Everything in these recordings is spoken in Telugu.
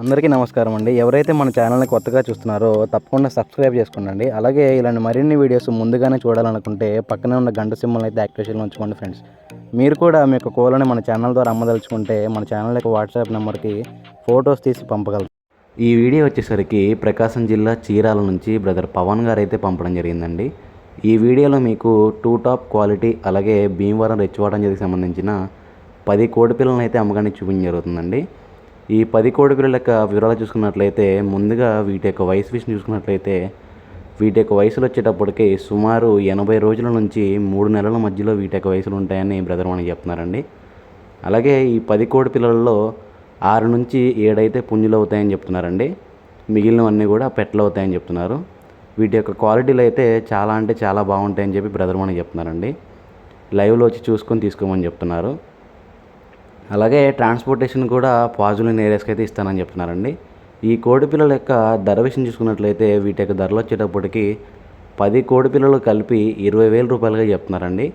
అందరికీ నమస్కారం అండి. ఎవరైతే మన ఛానల్ని కొత్తగా చూస్తున్నారో తప్పకుండా సబ్స్క్రైబ్ చేసుకోండి. అలాగే ఇలాంటి మరిన్ని వీడియోస్ ముందుగానే చూడాలనుకుంటే పక్కనే ఉన్న గంట సింబల్ని అయితే యాక్టివేషన్లో ఉంచుకోండి ఫ్రెండ్స్. మీరు కూడా మీ యొక్క కోళ్ళని మన ఛానల్ ద్వారా అమ్మదలుచుకుంటే మన ఛానల్ యొక్క వాట్సాప్ నెంబర్కి ఫొటోస్ తీసి పంపగలరు. ఈ వీడియో వచ్చేసరికి ప్రకాశం జిల్లా చీరాల నుంచి బ్రదర్ పవన్ గారు అయితే పంపడం జరిగిందండి. ఈ వీడియోలో మీకు టూ టాప్ క్వాలిటీ అలాగే భీమవరం రెచ్చివాటం జరిగి సంబంధించిన 10 కోడి పిల్లలను అయితే అమ్మకానికి చూపించడం జరుగుతుందండి. ఈ 10 కోడి పిల్లల యొక్క వివరాలు చూసుకున్నట్లయితే ముందుగా వీటి యొక్క వయసు విషయం చూసుకున్నట్లయితే వీటి యొక్క వయసులు వచ్చేటప్పటికి సుమారు 80 రోజుల నుంచి 3 నెలల మధ్యలో వీటి యొక్క వయసులు ఉంటాయని బ్రదర్ మనకి చెప్తున్నారండి. అలాగే ఈ 10 కోడి పిల్లల్లో 6 నుంచి 7 అయితే పుంజులు అవుతాయని చెప్తున్నారండి. మిగిలినవన్నీ కూడా పెట్టలు అవుతాయని చెప్తున్నారు. వీటి యొక్క క్వాలిటీలు అయితే చాలా అంటే చాలా బాగుంటాయని చెప్పి బ్రదర్ మనకి చెప్తున్నారండి. లైవ్లో వచ్చి చూసుకొని తీసుకోమని చెప్తున్నారు. అలాగే ట్రాన్స్పోర్టేషన్ కూడా పాజిటివ్ ఏరియాస్కి అయితే ఇస్తానని చెప్తున్నారండి. ఈ కోడి పిల్లల యొక్క ధర విషయం చూసుకున్నట్లయితే వీటి యొక్క ధరలు వచ్చేటప్పటికి 10 కోడి పిల్లలు కలిపి 20,000 రూపాయలుగా చెప్తున్నారండి.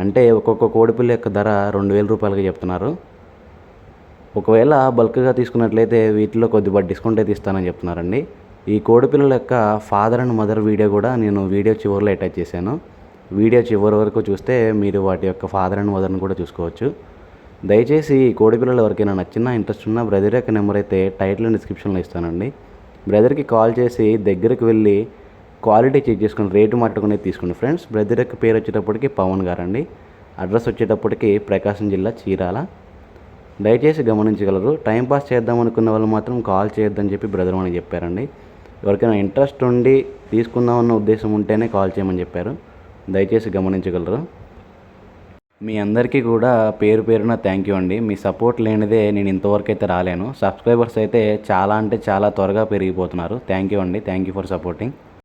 అంటే ఒక్కొక్క కోడి పిల్ల యొక్క ధర 2,000 రూపాయలుగా చెప్తున్నారు. ఒకవేళ బల్క్గా తీసుకున్నట్లయితే వీటిలో కొద్దిగా డిస్కౌంట్ అయితే ఇస్తానని చెప్తున్నారండి. ఈ కోడి పిల్లల యొక్క ఫాదర్ అండ్ మదర్ వీడియో కూడా నేను వీడియో చివరిలో అటాచ్ చేశాను. వీడియో చివరి వరకు చూస్తే మీరు వాటి యొక్క ఫాదర్ అండ్ మదర్ని కూడా చూసుకోవచ్చు. దయచేసి ఈ కోడి పిల్లలు ఎవరికైనా నచ్చినా ఇంట్రెస్ట్ ఉన్న బ్రదర్ యొక్క నెంబర్ అయితే టైటిల్ డిస్క్రిప్షన్లో ఇస్తానండి. బ్రదర్కి కాల్ చేసి దగ్గరికి వెళ్ళి క్వాలిటీ చెక్ చేసుకుని రేటు మాట్లాడుకునేది తీసుకోండి ఫ్రెండ్స్. బ్రదర్ యొక్క పేరు వచ్చేటప్పటికి పవన్ గారండి. అడ్రస్ వచ్చేటప్పటికి ప్రకాశం జిల్లా చీరాల. దయచేసి గమనించగలరు. టైంపాస్ చేద్దాం అనుకున్న వాళ్ళు మాత్రం కాల్ చేయొద్దని చెప్పి బ్రదర్ మనకి చెప్పారండి. ఎవరికైనా ఇంట్రెస్ట్ ఉండి తీసుకుందామన్న ఉద్దేశం ఉంటేనే కాల్ చేయమని చెప్పారు. దయచేసి గమనించగలరు. మీ అందరికీ కూడా పేరు పేరున థ్యాంక్ యూ అండి. మీ సపోర్ట్ లేనిదే నేను ఇంతవరకు అయితే రాలేను. సబ్స్క్రైబర్స్ అయితే చాలా అంటే చాలా త్వరగా పెరిగిపోతున్నారు. థ్యాంక్ యూ అండి. Thank you for supporting.